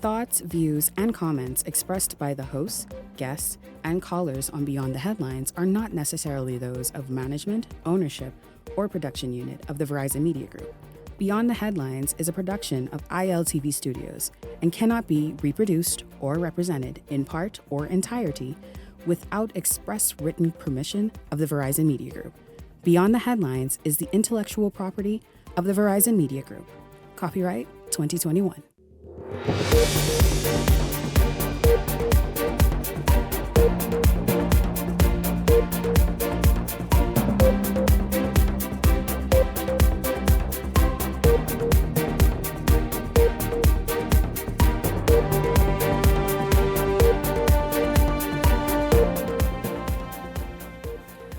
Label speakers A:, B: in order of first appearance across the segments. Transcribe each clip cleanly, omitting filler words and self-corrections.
A: thoughts, views, and comments expressed by the hosts, guests, and callers on Beyond the Headlines are not necessarily those of management, ownership, or production unit of the Verizon Media Group. Beyond the Headlines is a production of ILTV Studios and cannot be reproduced or represented in part or entirety without express written permission of the Verizon Media Group. Beyond the Headlines is the intellectual property of the Verizon Media Group. Copyright 2021.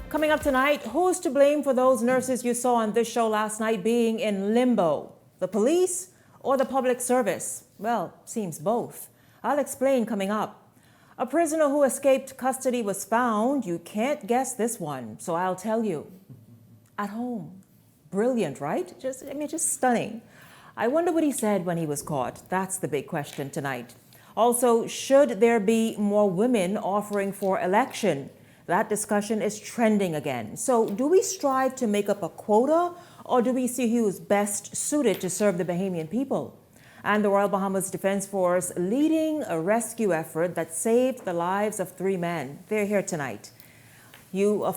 B: Coming up tonight, who's to blame for those nurses you saw on this show last night being in limbo? The police or the public service? Well, seems both. I'll explain coming up. A prisoner who escaped custody was found. You can't guess this one, so I'll tell you. At home. Brilliant, right? Just stunning. I wonder what he said when he was caught. That's the big question tonight. Also, should there be more women offering for election? That discussion is trending again. So do we strive to make up a quota, or do we see who's best suited to serve the Bahamian people? And the Royal Bahamas Defense Force leading a rescue effort that saved the lives of 3 men. They're here tonight. We will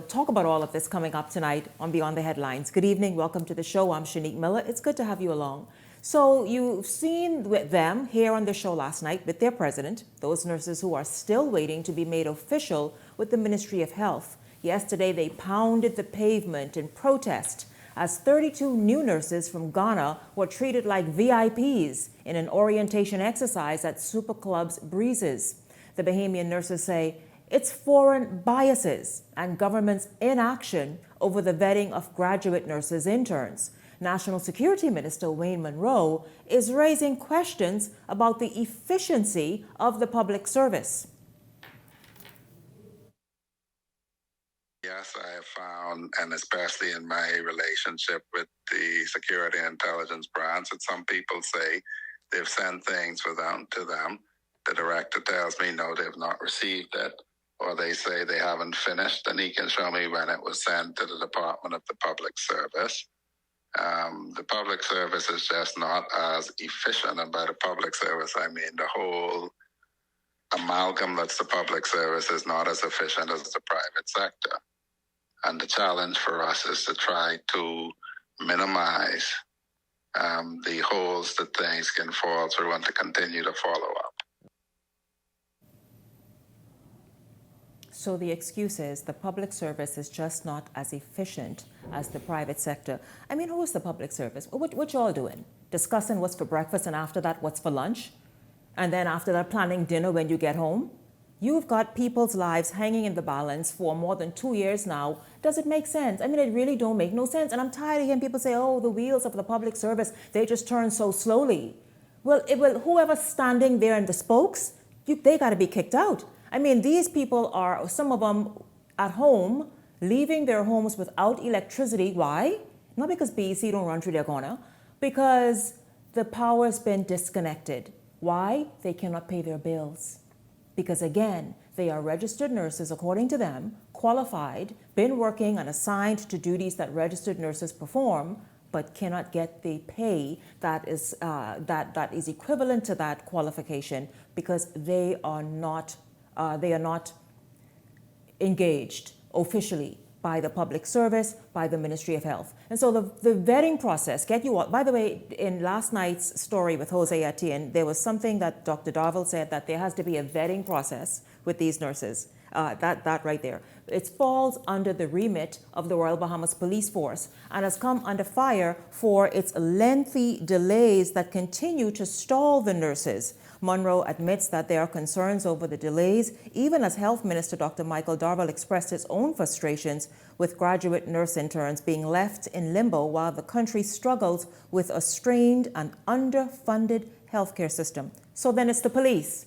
B: talk about all of this coming up tonight on Beyond the Headlines. Good evening. Welcome to the show. I'm Shanique Miller. It's good to have you along. So you've seen them here on the show last night with their president, those nurses who are still waiting to be made official with the Ministry of Health. Yesterday, they pounded the pavement in protest as 32 new nurses from Ghana were treated like VIPs in an orientation exercise at Super Club's Breezes. The Bahamian nurses say it's foreign biases and government's inaction over the vetting of graduate nurses interns. National Security Minister Wayne Monroe is raising questions about the efficiency of the public service.
C: Yes, I have found, and especially in my relationship with the security and intelligence branch, that some people say they've sent things to them. The director tells me, no, they've not received it, or they say they haven't finished, and he can show me when it was sent to the Department of the Public Service. The public service is just not as efficient, and by the public service, I mean the whole amalgam that's the public service is not as efficient as the private sector. And the challenge for us is to try to minimize the holes that things can fall through and to continue to follow up.
B: So the excuse is the public service is just not as efficient as the private sector. I mean, who's the public service? What y'all doing? Discussing what's for breakfast and after that, what's for lunch? And then after that, planning dinner when you get home? You've got people's lives hanging in the balance for more than 2 years now. Does it make sense? I mean, it really don't make no sense. And I'm tired of hearing people say, oh, the wheels of the public service, they just turn so slowly. Well, whoever's standing there in the spokes, they got to be kicked out. I mean, these people are, some of them at home, leaving their homes without electricity. Why? Not because BEC don't run through their corner, because the power's been disconnected. Why? They cannot pay their bills. Because again, they are registered nurses, according to them, qualified, been working and assigned to duties that registered nurses perform, but cannot get the pay that is equivalent to that qualification because they are not engaged officially by the public service, by the Ministry of Health. And so the vetting process, by the way, in last night's story with Jose Etienne, there was something that Dr. Darville said that there has to be a vetting process with these nurses. That right there. It falls under the remit of the Royal Bahamas Police Force and has come under fire for its lengthy delays that continue to stall the nurses. Monroe admits that there are concerns over the delays, even as Health Minister Dr. Michael Darville expressed his own frustrations with graduate nurse interns being left in limbo while the country struggles with a strained and underfunded healthcare system. So then it's the police.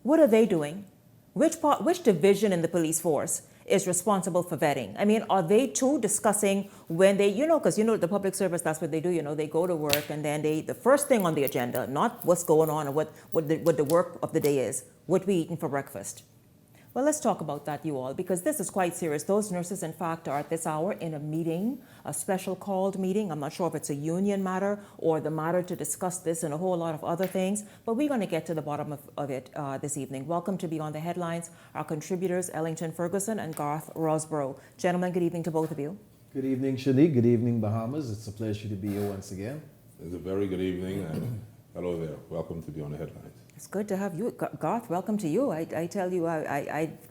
B: What are they doing? Which division in the police force is responsible for vetting? I mean, are they too discussing when they, because the public service, that's what they do, they go to work and then the first thing on the agenda, not what's going on or what the work of the day is, what we eating for breakfast. Well, let's talk about that, you all, because this is quite serious. Those nurses, in fact, are at this hour in a meeting, a special called meeting. I'm not sure if it's a union matter or the matter to discuss this and a whole lot of other things, but we're going to get to the bottom of it this evening. Welcome to Beyond the Headlines, our contributors, Ellington Ferguson and Garth Rosborough. Gentlemen, good evening to both of you.
D: Good evening, Shanique. Good evening, Bahamas. It's a pleasure to be here once again.
E: It's a very good evening, and hello there. Welcome to Beyond the Headlines.
B: It's good to have you. Garth, welcome to you. I tell you,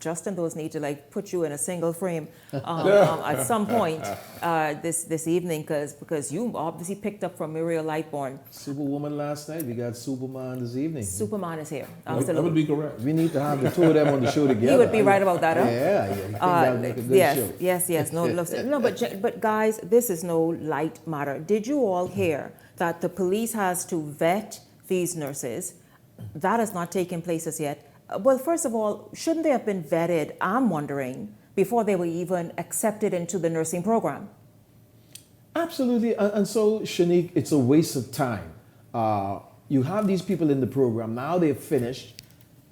B: Justin, those need to put you in a single frame at some point this evening because you obviously picked up from Muriel Lightbourne.
D: Superwoman last night. We got Superman this evening.
B: Superman is here.
E: That would be correct.
D: We need to have the two of them on the show together.
B: He would be right about that, huh?
D: Yeah. I think that would make a good show.
B: Yes. No, but guys, this is no light matter. Did you all hear that the police has to vet these nurses? That has not taken place as yet. Well, first of all, shouldn't they have been vetted, I'm wondering, before they were even accepted into the nursing program?
D: Absolutely. And so, Shanique, it's a waste of time. You have these people in the program. Now they're finished.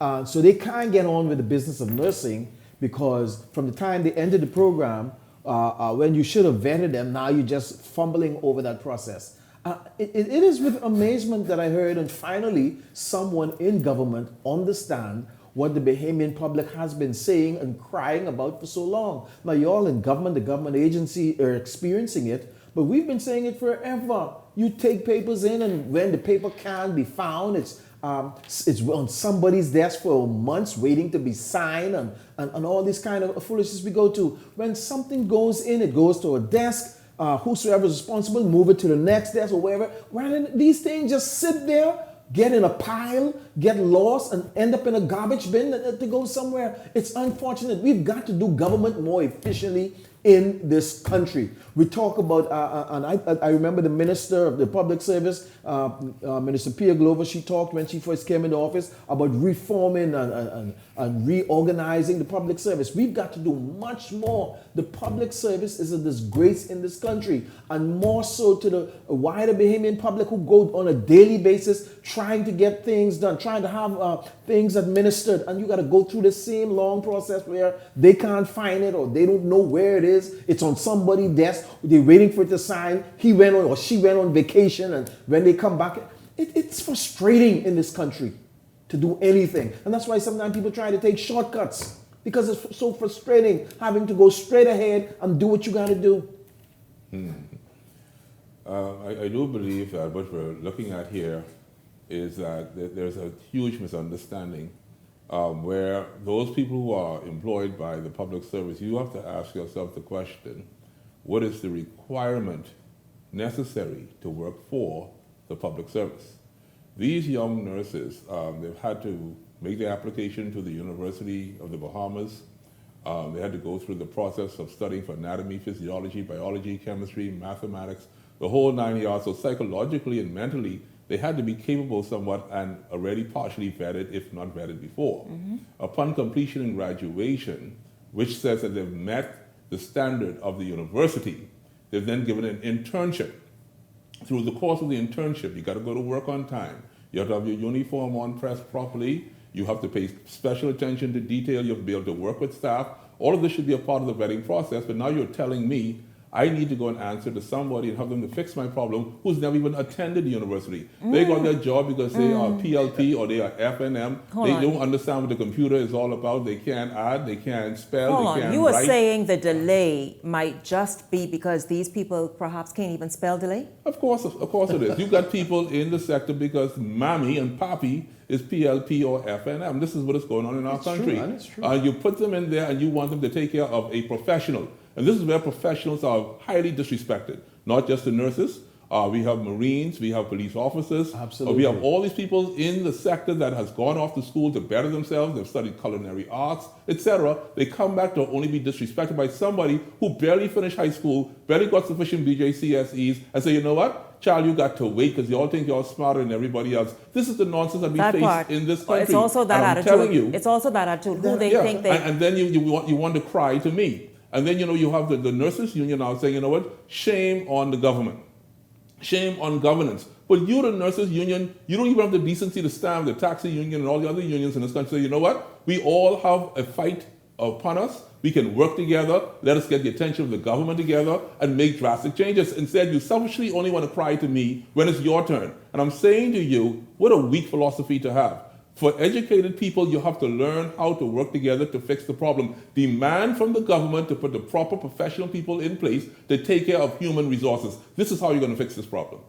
D: So they can't get on with the business of nursing because from the time they entered the program, when you should have vetted them, now you're just fumbling over that process. It is with amazement that I heard, and finally, someone in government understand what the Bahamian public has been saying and crying about for so long. Now, you all in government, the government agency are experiencing it, but we've been saying it forever. You take papers in, and when the paper can't be found, it's on somebody's desk for months waiting to be signed and all this kind of foolishness we go to. When something goes in, it goes to a desk. Whosoever is responsible, move it to the next desk or wherever. Rather than these things just sit there, get in a pile, get lost, and end up in a garbage bin to go somewhere. It's unfortunate. We've got to do government more efficiently in this country. We talk about, and I remember the Minister of the Public Service, Minister Pia Glover, she talked when she first came into office about reforming and reorganizing the public service. We've got to do much more. The public service is a disgrace in this country, and more so to the wider Bahamian public who go on a daily basis trying to get things done, trying to have things administered, and you got to go through the same long process where they can't find it or they don't know where it is. It's on somebody's desk. They're waiting for it to sign. He went on or she went on vacation, and when they come back, it's frustrating in this country to do anything. And that's why sometimes people try to take shortcuts because it's so frustrating having to go straight ahead and do what you got to do.
E: I do believe that what we're looking at here is that there's a huge misunderstanding where those people who are employed by the public service, you have to ask yourself the question, what is the requirement necessary to work for the public service? These young nurses, they've had to make their application to the University of the Bahamas. They had to go through the process of studying for anatomy, physiology, biology, chemistry, mathematics, the whole 9 yards. So psychologically and mentally, they had to be capable somewhat and already partially vetted, if not vetted before. Upon completion and graduation, which says that they've met the standard of the university, they're then given an internship. Through the course of the internship, you got to go to work on time. You have to have your uniform on pressed properly. You have to pay special attention to detail. You have to be able to work with staff. All of this should be a part of the vetting process, but now you're telling me I need to go and answer to somebody and have them to fix my problem who's never even attended the university. They got their job because they are PLP or they are FNM. They don't understand what the computer is all about. They can't add, they can't spell, they can't
B: You are
E: write.
B: saying the delay might just be because these people perhaps can't even spell delay?
E: Of course it is. You've got people in the sector because mommy and papi is PLP or FNM. This is what is going on in our country.
D: It's true.
E: You put them in there and you want them to take care of a professional. And this is where professionals are highly disrespected. Not just the nurses, We have Marines, we have police officers.
D: Absolutely.
E: We have all these people in the sector that has gone off to school to better themselves. They've studied culinary arts, etc. They come back to only be disrespected by somebody who barely finished high school, barely got sufficient BJCSEs, and say, you know what, child, you got to wait because you all think you're smarter than everybody else. This is the nonsense that we face in this country.
B: It's also that
E: and
B: attitude.
E: I'm telling you,
B: it's also that attitude. Who they
E: yeah,
B: think they.
E: And then you want to cry to me. And then, you have the nurses union now saying, you know what, shame on the government. Shame on governance. But you, the nurses union, you don't even have the decency to stand with the taxi union and all the other unions in this country. Say, you know what? We all have a fight upon us. We can work together. Let us get the attention of the government together and make drastic changes. Instead, you selfishly only want to cry to me when it's your turn. And I'm saying to you, what a weak philosophy to have. For educated people, you have to learn how to work together to fix the problem. Demand from the government to put the proper professional people in place to take care of human resources. This is how you're going to fix this problem.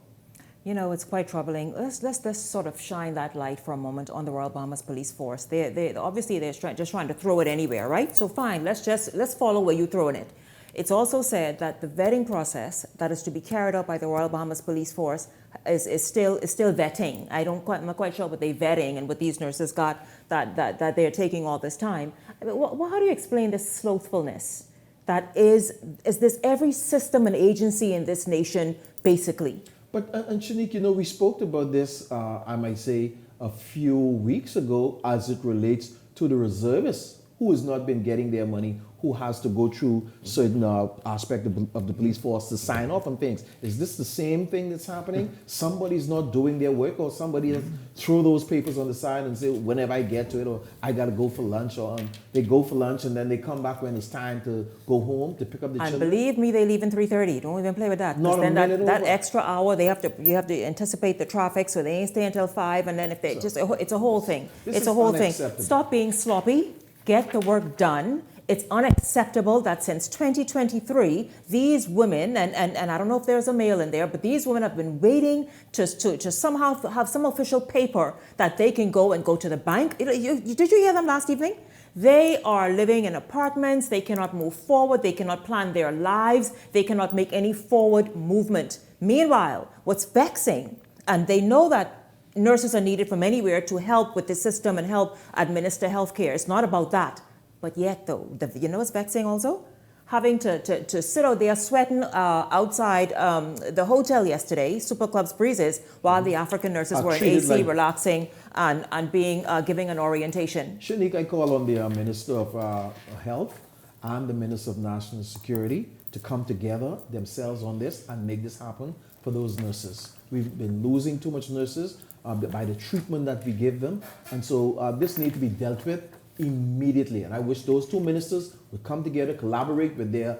B: It's quite troubling. Let's sort of shine that light for a moment on the Royal Bahamas Police Force. They obviously they're just trying to throw it anywhere, right? So fine, let's follow where you're throwing it. It's also said that the vetting process that is to be carried out by the Royal Bahamas Police Force is still vetting. I'm not quite sure what they're vetting and what these nurses got that they're taking all this time. I mean, how do you explain this slothfulness that is this every system and agency in this nation basically?
D: But, and Shanique, we spoke about this, I might say, a few weeks ago as it relates to the reservists who has not been getting their money, who has to go through certain aspect of the police force to sign off on things. Is this the same thing that's happening? Somebody's not doing their work, or somebody has throw those papers on the side and say, whenever I get to it, or I got to go for lunch, or they go for lunch and then they come back when it's time to go home to pick up the children.
B: And believe me, they leave in 3:30. Don't even play with that.
D: Not
B: then
D: a minute
B: that
D: over.
B: extra hour, you have to anticipate the traffic, so they ain't stay until 5. And then if they it's a whole thing. It's a whole thing. Stop being sloppy. Get the work done. It's unacceptable that since 2023, these women, and I don't know if there's a male in there, but these women have been waiting to somehow have some official paper that they can go to the bank. Did you hear them last evening? They are living in apartments. They cannot move forward. They cannot plan their lives. They cannot make any forward movement. Meanwhile, what's vexing, and they know that nurses are needed from anywhere to help with the system and help administer healthcare. It's not about that. But yet, though, what's vexing also? Having to sit out there sweating outside the hotel yesterday, Super Club's Breezes, while the African nurses were in AC, relaxing and being giving an orientation.
D: Shanique, I call on the Minister of Health and the Minister of National Security to come together themselves on this and make this happen for those nurses. We've been losing too much nurses by the treatment that we give them. And so this needs to be dealt with immediately. And I wish those two ministers would come together, collaborate with their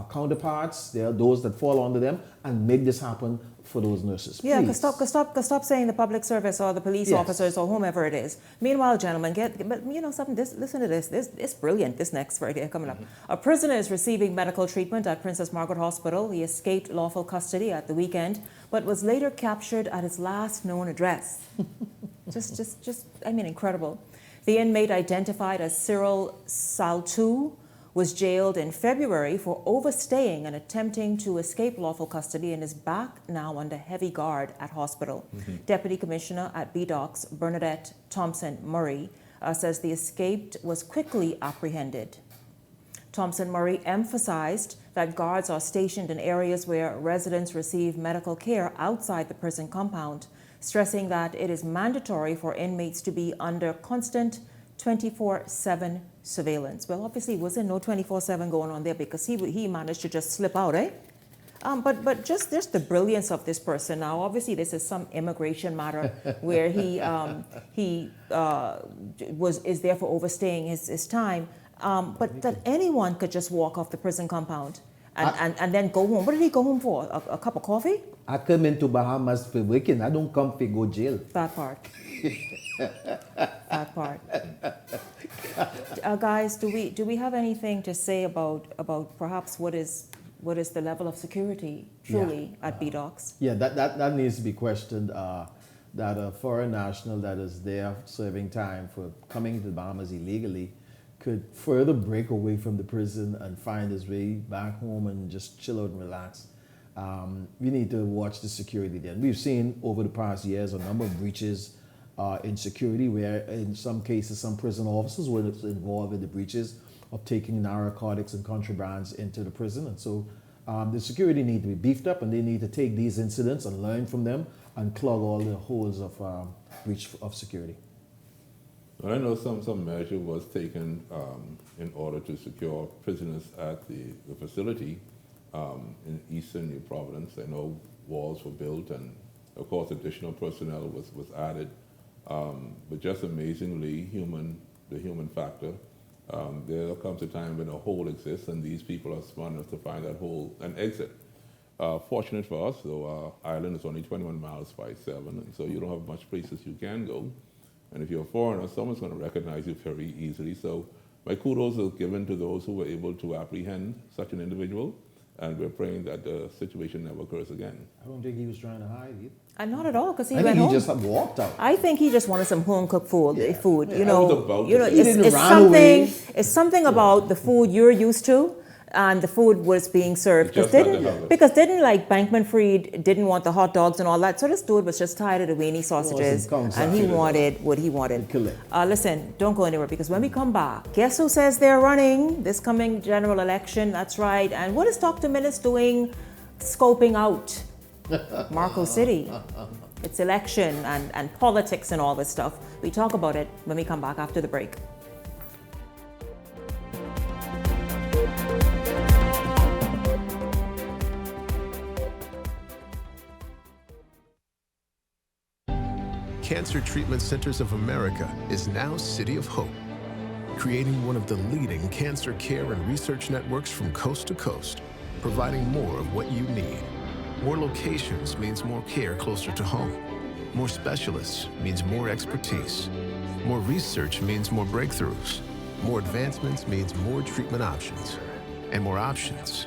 D: counterparts, those that fall under them, and make this happen for those nurses.
B: Yeah, because stop saying the public service or the police officers or whomever it is. Meanwhile, gentlemen, something. Listen to this. It's brilliant. This next right here coming up. A prisoner is receiving medical treatment at Princess Margaret Hospital. He escaped lawful custody at the weekend, but was later captured at his last known address. Incredible. The inmate, identified as Cyril Saltu, was jailed in February for overstaying and attempting to escape lawful custody and is back now under heavy guard at hospital. Deputy Commissioner at BDOCS, Bernadette Thompson-Murray, says the escaped was quickly apprehended. Thompson-Murray emphasized that guards are stationed in areas where residents receive medical care outside the prison compound, stressing that it is mandatory for inmates to be under constant 24/7 surveillance. Well, obviously, wasn't no 24/7 going on there because he managed to just slip out, eh? But just the brilliance of this person. Now, obviously, this is some immigration matter where he is there for overstaying his time. But that anyone could just walk off the prison compound and then go home. What did he go home for? A cup of coffee?
D: I come into Bahamas for weekend. I don't come to go jail.
B: That part. That part. Guys, do we have anything to say about perhaps what is the level of security truly at BDOCS?
D: Yeah, that needs to be questioned. That a foreign national that is there serving time for coming to the Bahamas illegally could further break away from the prison and find his way back home and just chill out and relax. we need to watch the security there. We've seen over the past years a number of breaches in security where in some cases some prison officers were involved in the breaches of taking narcotics and contrabands into the prison. And so the security need to be beefed up, and they need to take these incidents and learn from them and clog all the holes of breach of security.
E: Well, I know some measure was taken in order to secure prisoners at the facility in eastern New Providence. I know walls were built, and of course additional personnel was added. But just amazingly, the human factor. There comes a time when a hole exists, and these people are smart enough to find that hole and exit. Fortunate for us, though, our island is only 21 miles by 7, and so you don't have much places you can go. And if you're a foreigner, someone's going to recognize you very easily. So my kudos is given to those who were able to apprehend such an individual, and we're praying that the situation never occurs again.
D: I don't think he was trying to hide it.
B: And not at all, because he
D: I
B: went
D: think
B: home.
D: he just walked out.
B: I think he just wanted some home cooked food.
D: Yeah.
B: Food,
E: Yeah, I was about to say.
D: He didn't
B: it's
D: run
B: something.
D: away.
B: It's something about the food you're used to, and the food was being served.
E: Just had to have it.
B: Because didn't like Bankman-Fried didn't want the hot dogs and all that. So this dude was just tired of the weenie sausages, and he wanted what he wanted. Listen, don't go anywhere, because when we come back, guess who says they're running this coming general election? That's right. And what is Dr. Minnis doing, scoping out Marco City? It's election and politics and all this stuff. We talk about it when we come back after the break.
F: Cancer Treatment Centers of America is now City of Hope, creating one of the leading cancer care and research networks from coast to coast, providing more of what you need. More locations means more care closer to home. More specialists means more expertise. More research means more breakthroughs. More advancements means more treatment options. And more options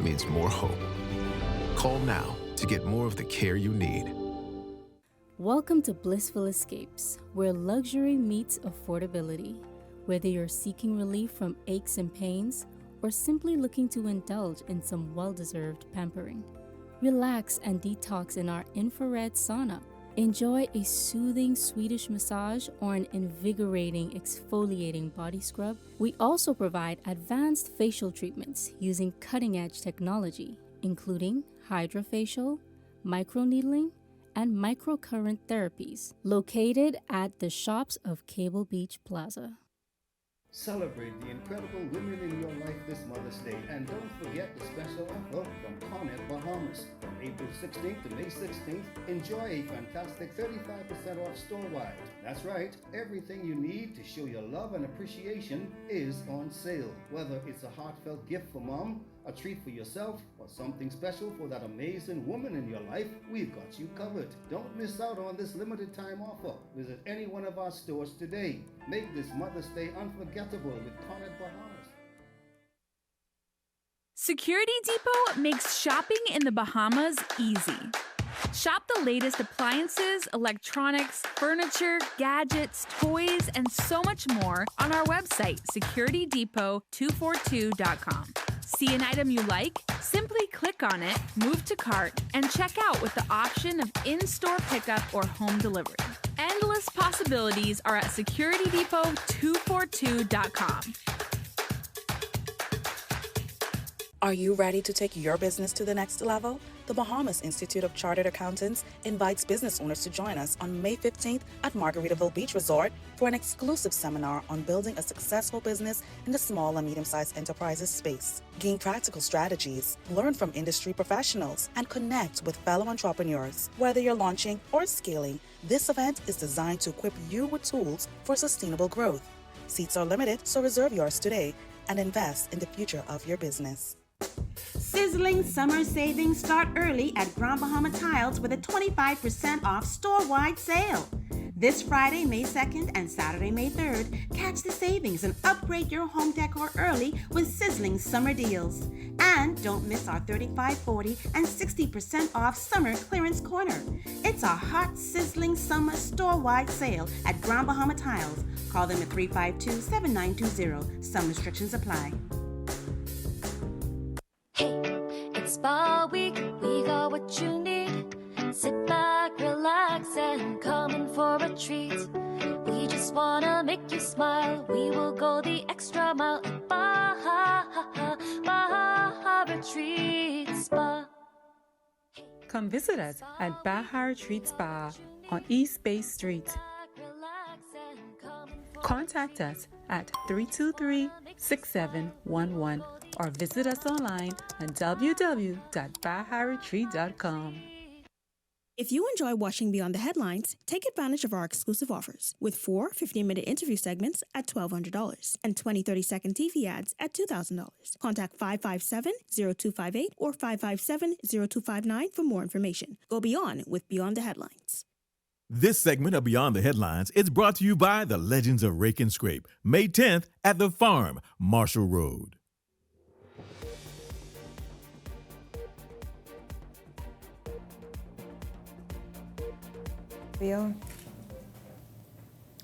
F: means more hope. Call now to get more of the care you need.
G: Welcome to Blissful Escapes, where luxury meets affordability. Whether you're seeking relief from aches and pains or simply looking to indulge in some well-deserved pampering, relax and detox in our infrared sauna. Enjoy a soothing Swedish massage or an invigorating exfoliating body scrub. We also provide advanced facial treatments using cutting-edge technology, including hydrofacial, microneedling, and microcurrent therapies, located at the shops of Cable Beach Plaza.
H: Celebrate the incredible women in your life this Mother's Day, and don't forget the special offer from Cornet Bahamas. From April 16th to May 16th, enjoy a fantastic 35% off store-wide. That's right, everything you need to show your love and appreciation is on sale. Whether it's a heartfelt gift for mom, a treat for yourself, or something special for that amazing woman in your life, we've got you covered. Don't miss out on this limited time offer. Visit any one of our stores today. Make this Mother's Day unforgettable with Cornet Bahamas.
I: Security Depot makes shopping in the Bahamas easy. Shop the latest appliances, electronics, furniture, gadgets, toys, and so much more on our website, securitydepot242.com. See an item you like? Simply click on it, move to cart, and check out with the option of in-store pickup or home delivery. Endless possibilities are at securitydepot242.com.
J: Are you ready to take your business to the next level? The Bahamas Institute of Chartered Accountants invites business owners to join us on May 15th at Margaritaville Beach Resort for an exclusive seminar on building a successful business in the small and medium-sized enterprises space. Gain practical strategies, learn from industry professionals, and connect with fellow entrepreneurs. Whether you're launching or scaling, this event is designed to equip you with tools for sustainable growth. Seats are limited, so reserve yours today and invest in the future of your business.
K: Sizzling summer savings start early at Grand Bahama Tiles with a 25% off store-wide sale. This Friday, May 2nd and Saturday, May 3rd, catch the savings and upgrade your home decor early with sizzling summer deals. And don't miss our 35%, 40%, and 60% off summer clearance corner. It's a hot, sizzling summer store-wide sale at Grand Bahama Tiles. Call them at 352-7920. Some restrictions apply.
L: It's fall week. what you need. Sit back, relax, and come in for a treat. We just wanna make you smile. We will go the extra mile at Baja Retreat Spa.
M: Come visit us at Baja Retreat Spa on East Bay Street. Contact us at 323-6711 or visit us online at www.bajaretreat.com.
N: If you enjoy watching Beyond the Headlines, take advantage of our exclusive offers with 4 15-minute interview segments at $1,200 and 20 30-second TV ads at $2,000. Contact 557-0258 or 557-0259 for more information. Go beyond with Beyond the Headlines.
O: This segment of Beyond the Headlines is brought to you by the Legends of Rake and Scrape, May 10th at the Farm, Marshall Road.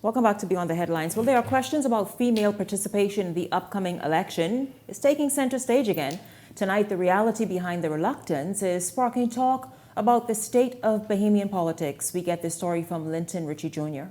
B: Welcome back to Beyond the Headlines. Well, there are questions about female participation in the upcoming election. It's taking center stage again. Tonight, the reality behind the reluctance is sparking talk about the state of Bahamian politics. We get this story from Linton Ritchie Jr.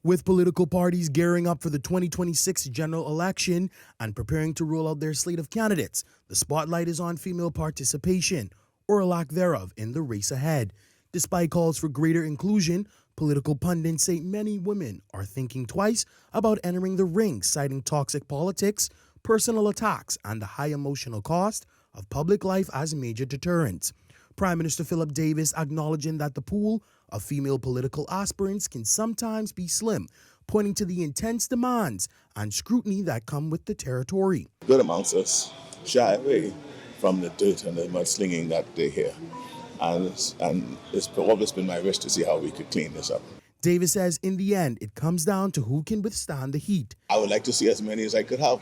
P: With political parties gearing up for the 2026 general election and preparing to roll out their slate of candidates, the spotlight is on female participation, or a lack thereof, in the race ahead. Despite calls for greater inclusion, political pundits say many women are thinking twice about entering the ring, citing toxic politics, personal attacks, and the high emotional cost of public life as major deterrents. Prime Minister Philip Davis acknowledging that the pool of female political aspirants can sometimes be slim, pointing to the intense demands and scrutiny that come with the territory.
Q: Good amongst us shy away from the dirt and the mudslinging that they hear. And it's always been my wish to see how we could clean this up.
P: Davis says in the end, it comes down to who can withstand the heat.
Q: I would like to see as many as I could have.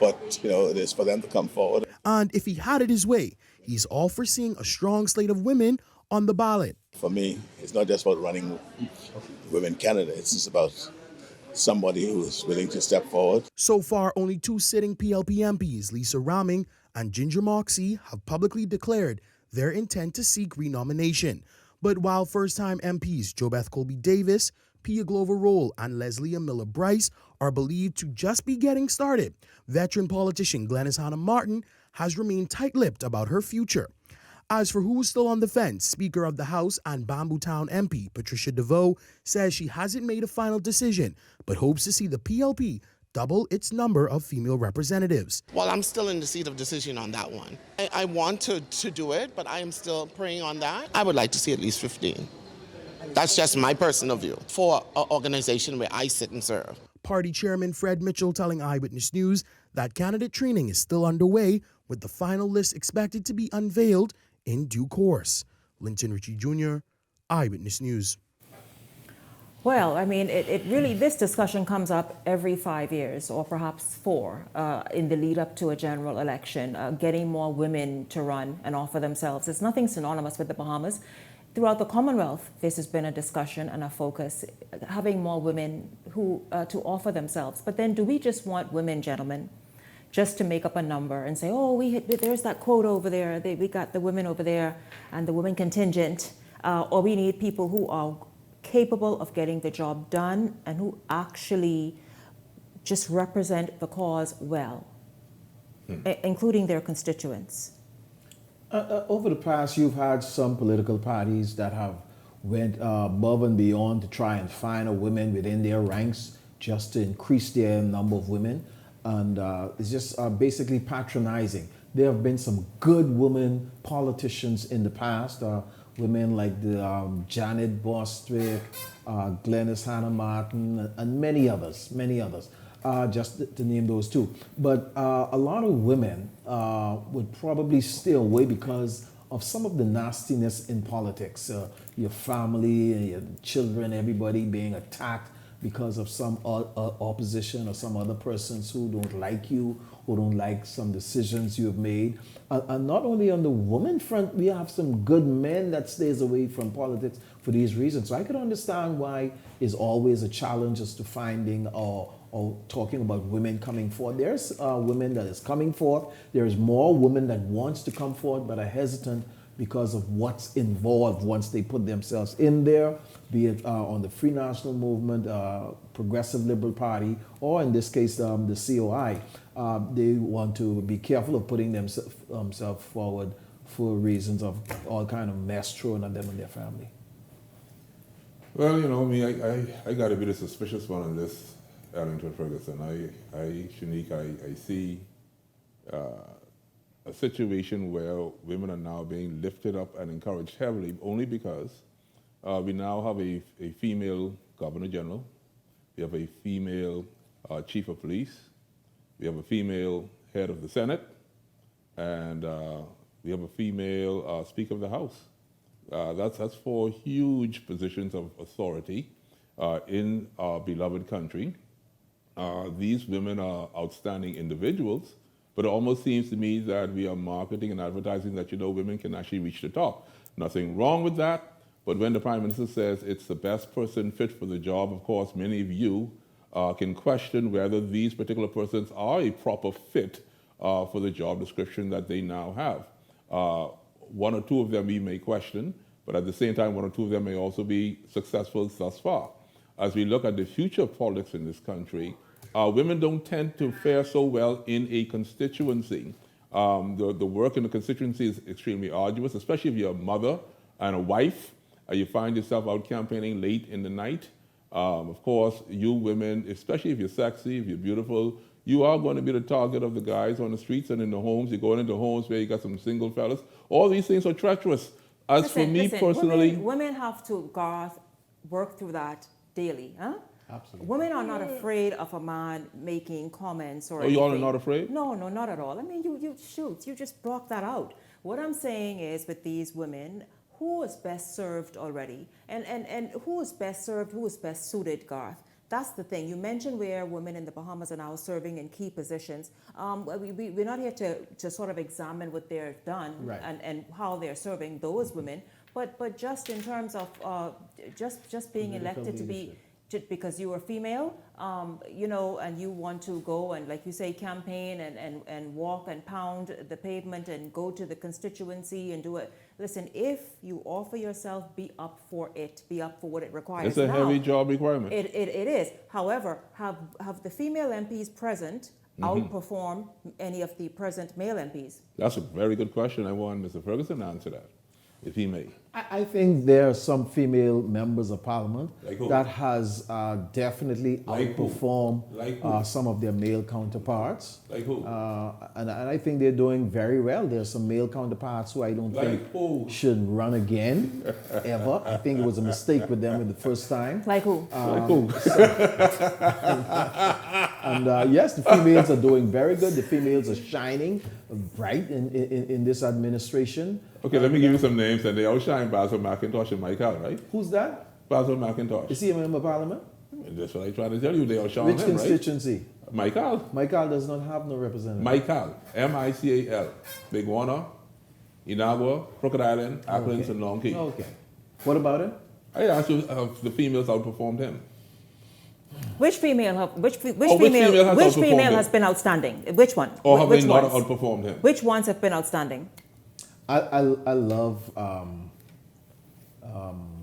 Q: But, it is for them to come forward.
P: And if he had it his way, he's all for seeing a strong slate of women on the ballot.
Q: For me, it's not just about running women candidates. It's about somebody who is willing to step forward.
P: So far, only 2 sitting PLP MPs, Lisa Raming and Ginger Moxie, have publicly declared their intent to seek renomination. But while first-time MPs JoBeth Colby Davis, Pia Glover Roll, and Leslie Miller Bryce are believed to just be getting started, veteran politician Glenys Hannah Martin has remained tight-lipped about her future. As for who is still on the fence, Speaker of the House and Bamboo Town MP Patricia DeVoe says she hasn't made a final decision, but hopes to see the PLP double its number of female representatives.
R: Well, I'm still in the seat of decision on that one. I want to do it, but I am still praying on that. I would like to see at least 15. That's just my personal view for an organization where I sit and serve.
P: Party Chairman Fred Mitchell telling Eyewitness News that candidate training is still underway, with the final list expected to be unveiled in due course. Linton Ritchie Jr., Eyewitness News.
B: Well, I mean, it really, this discussion comes up every 5 years or perhaps 4 in the lead up to a general election, getting more women to run and offer themselves. It's nothing synonymous with the Bahamas. Throughout the Commonwealth, this has been a discussion and a focus, having more women who to offer themselves. But then do we just want women, gentlemen, just to make up a number and say, oh, there's that quote over there, we got the women over there and the women contingent, or we need people who are capable of getting the job done and who actually just represent the cause well, including their constituents?
D: Over the past, you've had some political parties that have went above and beyond to try and find a women within their ranks just to increase their number of women. And it's just basically patronizing. There have been some good women politicians in the past, women like the Janet Bostwick, Glenys Hannah Martin, and many others, just to name those 2. But a lot of women would probably stay away because of some of the nastiness in politics. Your family, your children, everybody being attacked because of some opposition or some other persons who don't like you, who don't like some decisions you have made. And not only on the woman front, we have some good men that stays away from politics for these reasons. So I could understand why it's always a challenge as to finding or talking about women coming forward. There's women that is coming forth. There's more women that wants to come forward but are hesitant because of what's involved once they put themselves in there, be it on the Free National Movement, Progressive Liberal Party, or in this case, the COI. They want to be careful of putting themselves forward for reasons of all kind of mess thrown at them and their family.
E: Well, you know, I got to be the suspicious one on this, Ellington Ferguson. Shanique, I see a situation where women are now being lifted up and encouraged heavily only because we now have a female Governor General, we have a female Chief of Police, we have a female head of the Senate, and we have a female Speaker of the House. That's 4 huge positions of authority in our beloved country. These women are outstanding individuals, but it almost seems to me that we are marketing and advertising that, you know, women can actually reach the top. Nothing wrong with that, but when the Prime Minister says it's the best person fit for the job, of course, many of you can question whether these particular persons are a proper fit for the job description that they now have. 1 or 2 of them we may question, but at the same time, 1 or 2 of them may also be successful thus far. As we look at the future of politics in this country, women don't tend to fare so well in a constituency. The work in the constituency is extremely arduous, especially if you're a mother and a wife. You find yourself out campaigning late in the night. Of course, you women, especially if you're sexy, if you're beautiful, you are going to be the target of the guys on the streets and in the homes. You're going into homes where you got some single fellas. All these things are treacherous. For me personally...
B: Women have to, Garth, work through that daily, huh?
D: Absolutely.
B: Women are not afraid of a man making comments or anything.
E: You all are not afraid?
B: No, not at all. I mean, you just block that out. What I'm saying is with these women, who is best served already? And who is best served, who is best suited, Garth? That's the thing. You mentioned where women in the Bahamas are now serving in key positions. We're not here to sort of examine what they're done and how they're serving those women, but just in terms of just being elected to be... because you are female, you know, and you want to go and, like you say, campaign and walk and pound the pavement and go to the constituency and do it. Listen, if you offer yourself, be up for it. Be up for what it requires.
E: It's a heavy job requirement.
B: It is. However, have the female MPs present outperform any of the present male MPs?
E: That's a very good question. I want Mr. Ferguson to answer that, if he may.
D: I think there are some female members of parliament that has definitely outperformed some of their male counterparts.
E: Like who?
D: And I think they're doing very well. There's some male counterparts who I don't think should run again, ever. I think it was a mistake with them in the first time.
B: Like who?
D: Yes, the females are doing very good. The females are shining bright in this administration.
E: Okay, let me give you some names, and they all shine. Basil McIntosh and Michael, right?
D: Who's that?
E: Basil McIntosh.
D: Is he a member of parliament?
E: That's what I try to tell you. They all shine.
D: Which constituency?
E: Right? Michael.
D: Michael does not have no representative.
E: Michael. M-I-C-A-L. Big Warner, Inagua, Crooked Island, Acklands, and Long Key.
D: Okay. What about him?
E: I asked you if the females outperformed him.
B: Which female has been outstanding? Which one?
E: Or have they not outperformed him?
B: Which ones have been outstanding?
D: I love.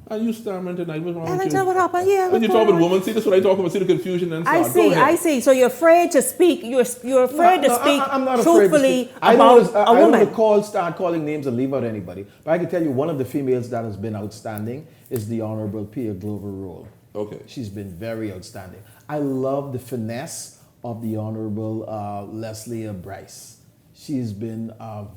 E: And you stammering tonight? What's wrong
B: And
E: with
B: I tell
E: you?
B: what happened. Yeah.
E: When you talk with women, see this is what I talk about. See the confusion and
B: I see. So you're afraid to speak. You're afraid to speak
D: I'm not
B: truthfully
D: I
B: about a woman.
D: I don't want to start calling names and leave out anybody. But I can tell you one of the females that has been outstanding is the Honorable Pia Glover Roll.
E: Okay.
D: She's been very outstanding. I love the finesse of the Honorable Leslie Bryce. She's been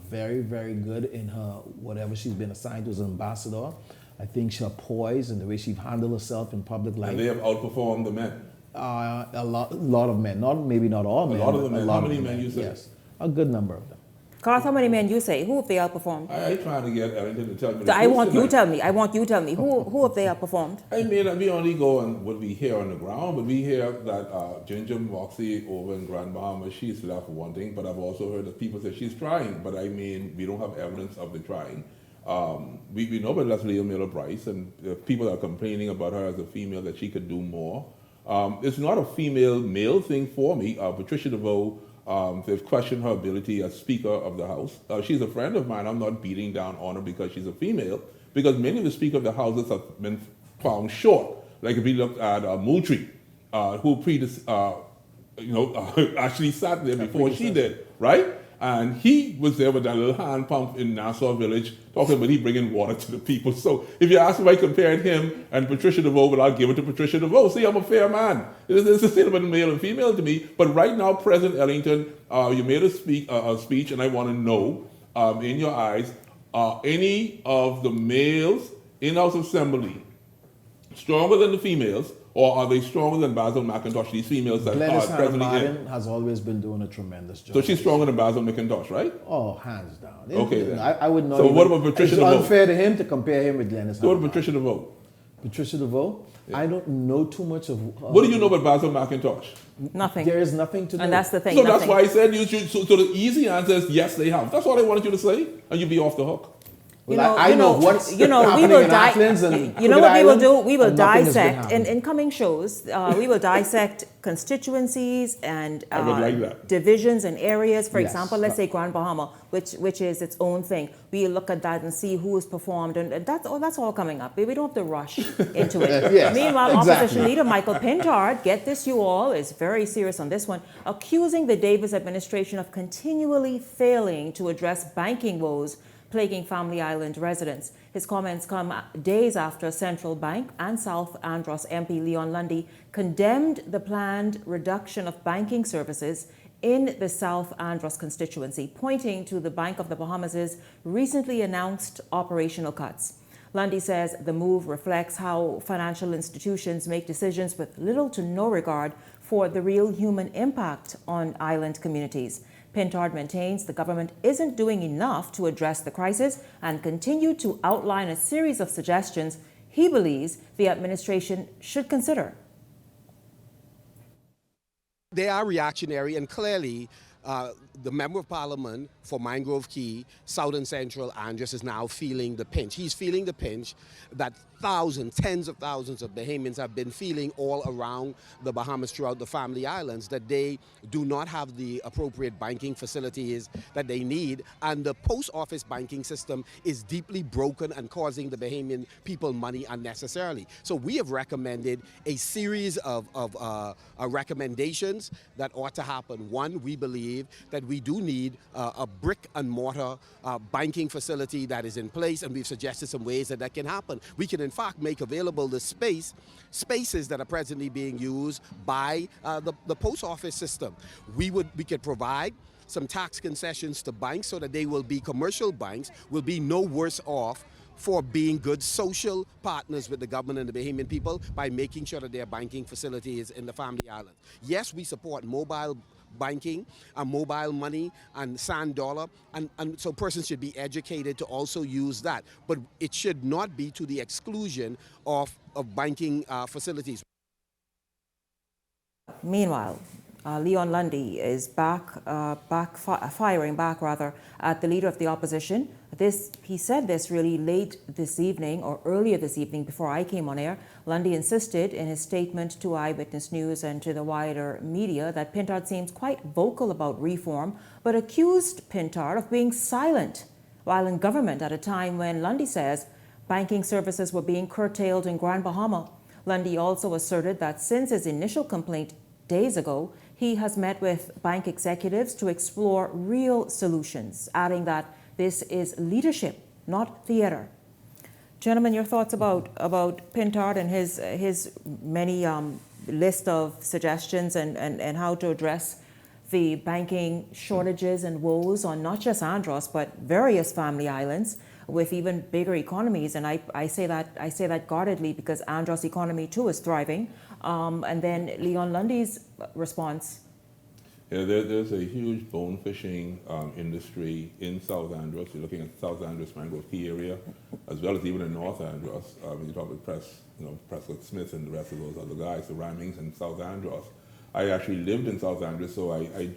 D: very, very good in her whatever she's been assigned to as an ambassador. I think her poise and the way she handled herself in public life.
E: And they have outperformed the men.
D: A lot of men. Maybe not all men.
E: A lot of the men.
D: How
E: many men you say?
D: Yes, a good number of them.
B: Carl, how many men you say? Who have they outperformed?
E: I trying to get Ellington to tell me the
B: I
E: truth
B: want you
E: tonight.
B: tell me. I want you tell me. Who have they outperformed?
E: I mean, we only go on what we hear on the ground, but we hear that Ginger Moxie over in Grand Bahama, she's left wanting, but I've also heard that people say she's trying, but I mean, we don't have evidence of the trying. We know about Leslie Miller Price, and people are complaining about her as a female that she could do more. It's not a female-male thing for me. Patricia DeVoe, they've questioned her ability as Speaker of the House. She's a friend of mine. I'm not beating down on her because she's a female, because many of the Speaker of the Houses have been found short. Like if we look at Moultrie, who actually sat there before she did, right? And he was there with that little hand pump in Nassau Village, talking about he bringing water to the people. So if you ask me, I compared him and Patricia DeVoe, but I'll give it to Patricia DeVoe. See, I'm a fair man. It's the same about male and female to me. But right now, President Ellington, you made a speech, and I want to know, in your eyes, are any of the males in House Assembly stronger than the females, or are they stronger than Basil McIntosh, these females that
D: Gladys
E: are presently
D: Martin has always been doing a tremendous job.
E: So she's stronger than Basil McIntosh, right?
D: Oh, hands down.
E: Okay, then.
D: I would not.
E: So what about Patricia DeVoe?
D: It's unfair to him to compare him with Gladys.
E: So what about Patricia DeVoe?
D: Patricia DeVoe? Yeah. I don't know too much of...
E: what do you know about Basil McIntosh?
B: Nothing.
D: There is nothing to do.
B: And that's the thing.
E: So
B: nothing.
E: that's why I said you should... So the easy answer is yes, they have. That's all I wanted you to say, and you'd be off the hook.
D: Well, I know what's
B: we will you know what we will do? We will dissect in coming shows. We will dissect constituencies and divisions and areas. For example, let's say Grand Bahama, which is its own thing. We look at that and see who has performed, and that's all coming up. We don't have to rush into it. Meanwhile, Opposition Leader Michael Pintard, get this, you all, is very serious on this one, accusing the Davis administration of continually failing to address banking woes plaguing Family Island residents. His comments come days after Central Bank and South Andros MP Leon Lundy condemned the planned reduction of banking services in the South Andros constituency, pointing to the Bank of the Bahamas' recently announced operational cuts. Lundy says the move reflects how financial institutions make decisions with little to no regard for the real human impact on island communities. Pintard maintains the government isn't doing enough to address the crisis and continued to outline a series of suggestions he believes the administration should consider.
S: They are reactionary, and clearly the Member of Parliament for Mangrove Key, Southern Central Andros is now feeling the pinch. He's feeling the pinch that tens of thousands of Bahamians have been feeling all around the Bahamas throughout the Family Islands, that they do not have the appropriate banking facilities that they need, and the post office banking system is deeply broken and causing the Bahamian people money unnecessarily. So we have recommended a series of recommendations that ought to happen. One, we believe that we do need a brick and mortar banking facility that is in place, and we've suggested some ways that can happen. We can in fact make available the spaces that are presently being used by the post office system. We could provide some tax concessions to banks so that they will be commercial banks, will be no worse off for being good social partners with the government and the Bahamian people by making sure that their banking facilities in the Family Island. Yes, we support mobile banking and mobile money and sand dollar, and so persons should be educated to also use that, but it should not be to the exclusion of banking facilities.
B: Meanwhile, Leon Lundy is firing back at the leader of the opposition. He said this really late this evening or earlier this evening before I came on air. Lundy insisted in his statement to Eyewitness News and to the wider media that Pintard seems quite vocal about reform, but accused Pintard of being silent while in government at a time when Lundy says banking services were being curtailed in Grand Bahama. Lundy also asserted that since his initial complaint days ago, he has met with bank executives to explore real solutions, adding that this is leadership, not theater. Gentlemen, your thoughts about Pintard and his many list of suggestions and how to address the banking shortages and woes on not just Andros but various Family Islands with even bigger economies. And I say that guardedly because Andros' economy too is thriving. And then Leon Lundy's response.
E: Yeah, there's a huge bone fishing industry in South Andros. You're looking at South Andros Mangrove Key area, as well as even in North Andros. You talk with Prescott Smith and the rest of those other guys, the Ramings in South Andros. I actually lived in South Andros, so I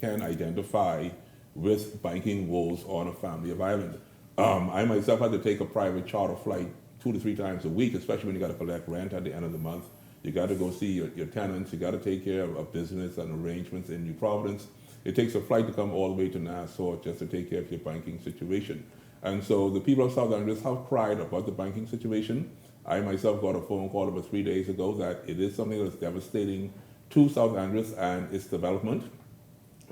E: can identify with banking woes on a family of island. I myself had to take a private charter flight 2 to 3 times a week, especially when you got to collect rent at the end of the month. You got to go see your tenants. You got to take care of business and arrangements in New Providence. It takes a flight to come all the way to Nassau just to take care of your banking situation. And so the people of South Andros have cried about the banking situation. I myself got a phone call about 3 days ago that it is something that's devastating to South Andros and its development.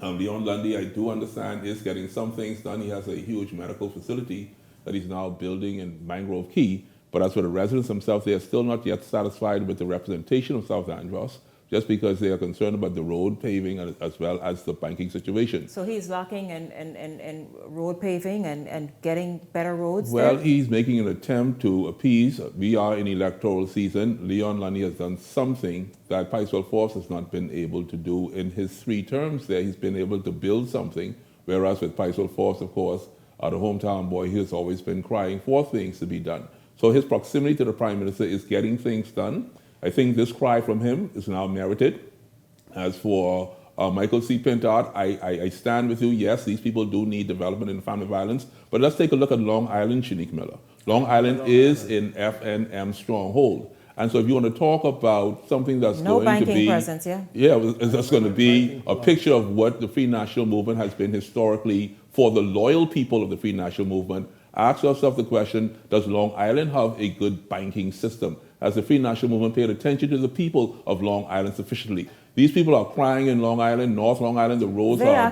E: Leon Lundy, I do understand, is getting some things done. He has a huge medical facility that he's now building in Mangrove Key. But as for the residents themselves, they are still not yet satisfied with the representation of South Andros, just because they are concerned about the road paving as well as the banking situation.
B: So he's lacking in road paving and getting better roads
E: Well,
B: there?
E: he's making an attempt to appease. We are in electoral season. Leon Lundy has done something that Picewell Force has not been able to do in his 3 terms there. He's been able to build something, whereas with Picewell Force, of course, the hometown boy, he has always been crying for things to be done. So his proximity to the Prime Minister is getting things done. I think this cry from him is now merited. As for Michael C. Pintard, I stand with you. Yes, these people do need development in family violence. But let's take a look at Long Island, Shanique Miller. Long Island is in FNM stronghold. And so if you want to talk about something that's
B: no
E: going to be...
B: banking presence, yeah?
E: Yeah, that's going to be a picture of what the Free National Movement has been historically for the loyal people of the Free National Movement. Ask yourself the question, does Long Island have a good banking system? Has the Free National Movement paid attention to the people of Long Island sufficiently? These people are crying in Long Island, North Long Island, the roads are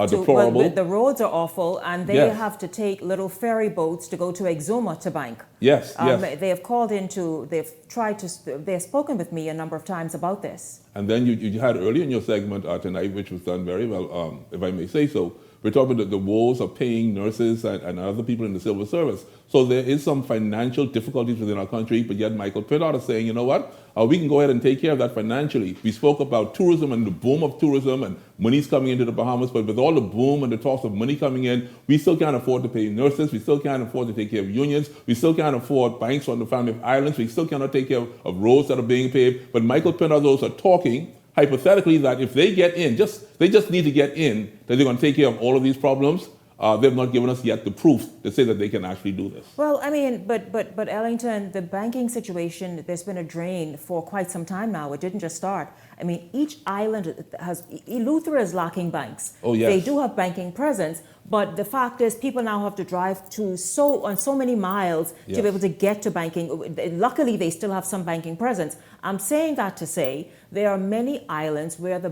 E: deplorable.
B: Well, the roads are awful, and they have to take little ferry boats to go to Exuma to bank.
E: Yes,
B: They have called into, they've spoken with me a number of times about this.
E: And then you had earlier in your segment tonight, which was done very well, if I may say so, we're talking about the woes of paying nurses and other people in the civil service. So there is some financial difficulties within our country, but yet Michael Pintard is saying, you know what, we can go ahead and take care of that financially. We spoke about tourism and the boom of tourism and money's coming into the Bahamas, but with all the boom and the toss of money coming in, we still can't afford to pay nurses, we still can't afford to take care of unions, we still can't afford banks on the family of islands, we still cannot take care of roads that are being paved. But Michael Pintard, those are talking hypothetically that if they get in, they just need to get in, that they're going to take care of all of these problems. They've not given us yet the proof to say that they can actually do this.
B: Well, I mean, but Ellington, the banking situation, there's been a drain for quite some time now. It didn't just start. I mean, each island has, Eleuthera is lacking banks.
E: Oh, yes.
B: They do have banking presence, but the fact is people now have to drive on so many miles to be able to get to banking. Luckily, they still have some banking presence. I'm saying that to say there are many islands where the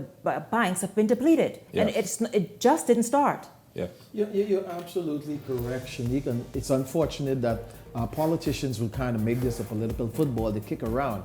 B: banks have been depleted, and it just didn't start.
E: Yes.
D: You're absolutely correct, Shanique, and it's unfortunate that politicians will kind of make this a political football to kick around.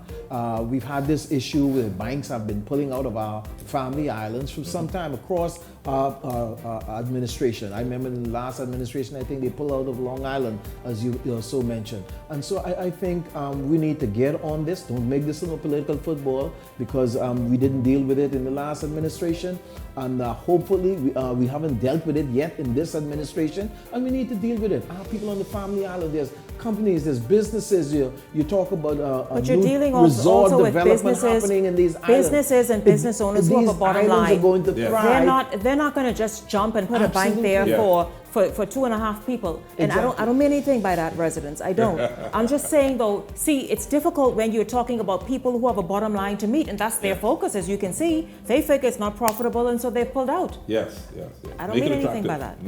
D: We've had this issue where banks have been pulling out of our family islands for some time across administration. I remember in the last administration, I think they pulled out of Long Island, as you so mentioned. And so I think we need to get on this. Don't make this a political football, because we didn't deal with it in the last administration. And hopefully we haven't dealt with it yet in this administration, and we need to deal with it. People on the family island, there's companies, there's businesses. You talk about
B: but you're dealing
D: resort
B: also with
D: development happening in these islands.
B: Businesses and business owners who have a bottom line.
D: Are going to thrive.
B: They're not going to just jump and put a bank there for 2.5 people. And I don't mean anything by that, residents. I don't. I'm just saying, though, see, it's difficult when you're talking about people who have a bottom line to meet, and that's their focus, as you can see. They figure it's not profitable, and so they've pulled out.
E: Yes.
B: I don't mean anything by that.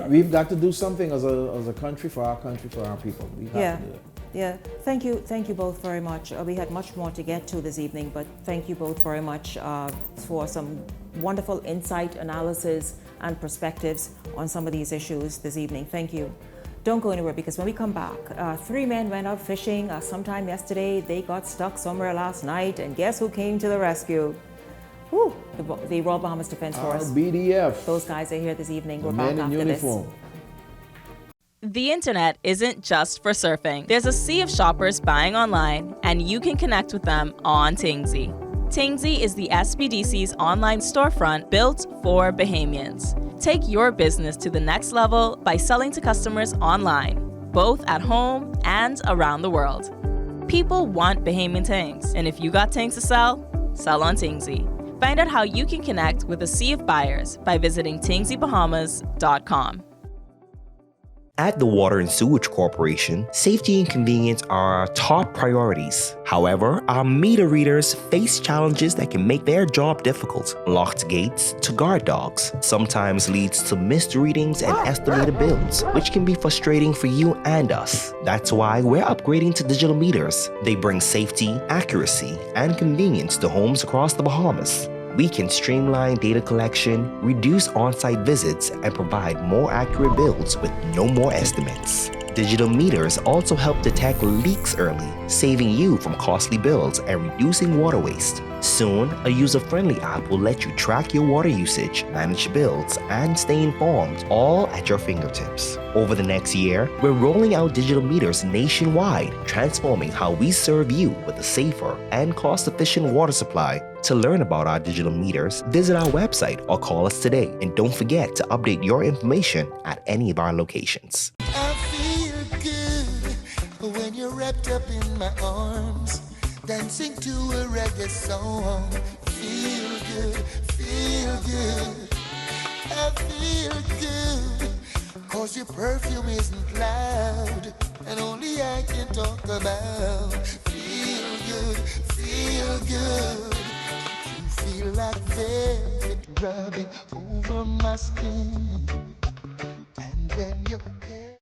D: We've got to do something as a country, for our people. We have to do it.
B: Yeah, thank you both very much. We had much more to get to this evening, but thank you both very much for some wonderful insight, analysis, and perspectives on some of these issues this evening. Thank you. Don't go anywhere, because when we come back, 3 men went out fishing sometime yesterday. They got stuck somewhere last night, and guess who came to the rescue? Whew, the Royal Bahamas Defense Force.
D: BDF.
B: Those guys are here this evening. We're
D: back
B: after
D: uniform.
B: this.
T: The internet isn't just for surfing. There's a sea of shoppers buying online, and you can connect with them on Tingsy. Tingsy is the SBDC's online storefront built for Bahamians. Take your business to the next level by selling to customers online, both at home and around the world. People want Bahamian things, and if you got things to sell, sell on Tingsy. Find out how you can connect with a sea of buyers by visiting tingsybahamas.com.
U: At the Water and Sewage Corporation, safety and convenience are our top priorities. However, our meter readers face challenges that can make their job difficult. Locked gates to guard dogs sometimes leads to missed readings and estimated bills, which can be frustrating for you and us. That's why we're upgrading to digital meters. They bring safety, accuracy, and convenience to homes across the Bahamas. We can streamline data collection, reduce on-site visits, and provide more accurate bills with no more estimates. Digital meters also help detect leaks early, saving you from costly bills and reducing water waste. Soon, a user-friendly app will let you track your water usage, manage bills, and stay informed, all at your fingertips. Over the next year, we're rolling out digital meters nationwide, transforming how we serve you with a safer and cost-efficient water supply. To learn about our digital meters, visit our website or call us today. And don't forget to update your information at any of our locations.
V: I feel good when you're wrapped up in my arms, dancing to a reggae song. Feel good, feel good. I feel good, 'cause your perfume isn't loud, and only I can talk about. Feel good, feel good. You feel like velvet rubbing over my skin, and then your hair.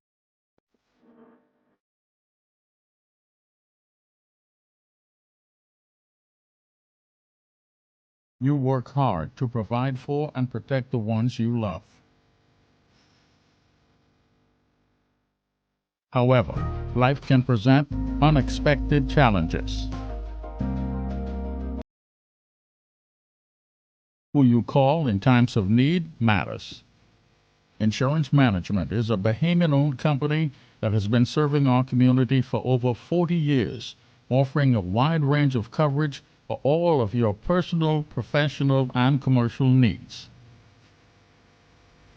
W: You work hard to provide for and protect the ones you love. However, life can present unexpected challenges. Who you call in times of need matters. Insurance Management is a Bahamian-owned company that has been serving our community for over 40 years, offering a wide range of coverage for all of your personal, professional, and commercial needs.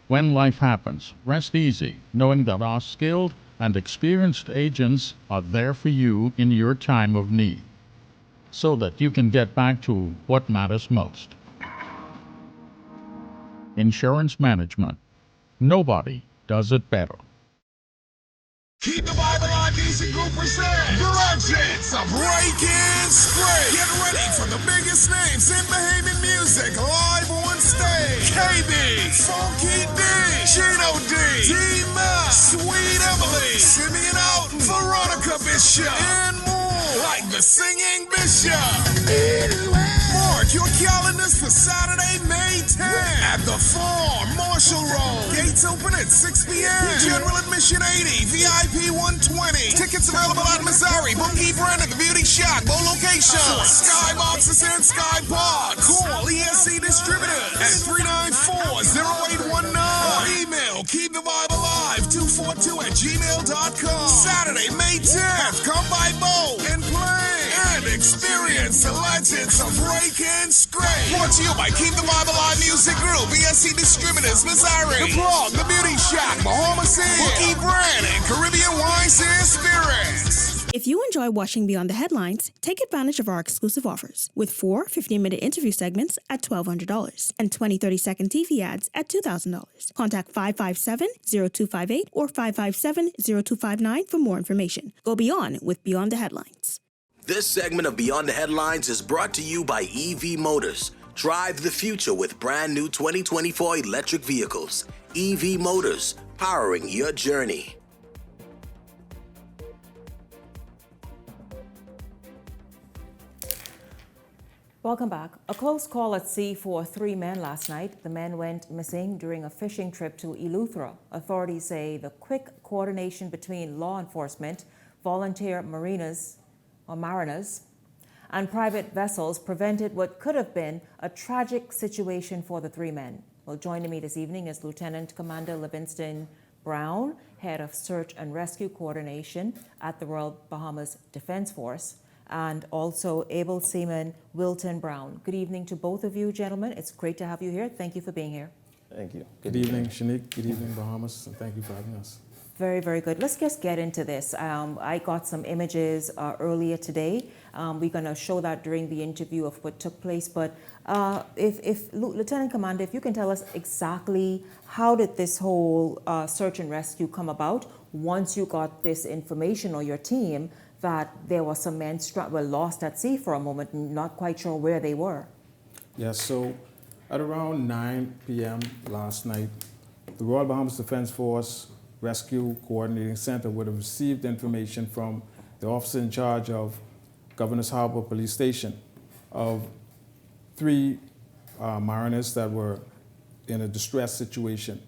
W: When life happens, rest easy, knowing that our skilled and experienced agents are there for you in your time of need, so that you can get back to what matters most. Insurance Management. Nobody does it better.
X: Keep the Bible on Music Group presents the Legends of Breaking Straight. Get ready for the biggest names in Bahamian music live on stage. KB, Funky D, Chino D, D-Ma, Sweet Emily, Simeon Alton, Veronica Bishop, and more like the Singing Bishop. Mark your calendars for Saturday, May 10th at the Farm, Marshall Road. Gates open at 6 p.m. General admission 80, VIP 120. Tickets available at Missouri, Bungie Brand at the Beauty Shack, both locations. Skyboxes and Sky Pod. Call ESC Distributors at 394-0819. Or email keepthevibealive242@gmail.com. Saturday, May 10th. Come by boat and play and experience the Legends of Breaking Straight. Brought to you by Keep the Bible Alive Music Group, ESC Distributors, Missouri, The Plug, The Beauty Shack, Bahamas Inn, Bookie Brand, and Caribbean Wines and Spirits.
N: If you enjoy watching Beyond the Headlines, take advantage of our exclusive offers with 4 15-minute interview segments at $1,200 and 20 30-second TV ads at $2,000. Contact 557-0258 or 557-0259 for more information. Go beyond with Beyond the Headlines.
Y: This segment of Beyond the Headlines is brought to you by EV Motors. Drive the future with brand new 2024 electric vehicles. EV Motors, powering your journey.
B: Welcome back. A close call at sea for 3 men last night. The men went missing during a fishing trip to Eleuthera. Authorities say the quick coordination between law enforcement, volunteer mariners, and private vessels prevented what could have been a tragic situation for the 3 men. Well, joining me this evening is Lieutenant Commander Livingston Brown, Head of Search and Rescue Coordination at the Royal Bahamas Defense Force, and also able seaman Wilton Brown. Good evening to both of you, gentlemen. It's great to have you here. Thank you for being here.
A: Thank you.
D: Good evening, Shanique. Good evening, Bahamas, and thank you for having us.
B: Very, very good. Let's just get into this. I got some images earlier today. We're going to show that during the interview of what took place. But if Lieutenant Commander, if you can tell us exactly how did this whole search and rescue come about once you got this information, or your team, that there were some men were lost at sea for a moment, not quite sure where they were.
D: Yes, so at around 9 p.m. last night, the Royal Bahamas Defense Force Rescue Coordinating Center would have received information from the officer in charge of Governor's Harbor Police Station of 3 mariners that were in a distressed situation.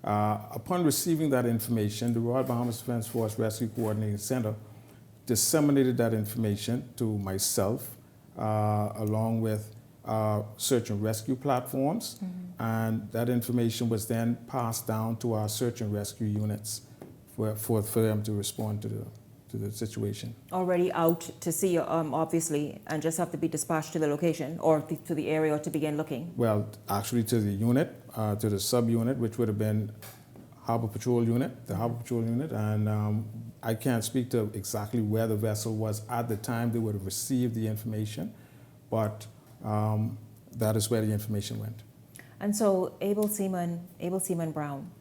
D: Upon receiving that information, the Royal Bahamas Defense Force Rescue Coordinating Center disseminated that information to myself, along with search and rescue platforms, and that information was then passed down to our search and rescue units for them to respond to the situation.
B: Already out to sea, obviously, and just have to be dispatched to the location or to the area to begin looking?
D: Well, actually to the unit, to the sub-unit, which would have been Harbor Patrol Unit, the Harbor Patrol Unit, and I can't speak to exactly where the vessel was at the time they would have received the information, but that is where the information went.
B: And so, Able Seaman Brown,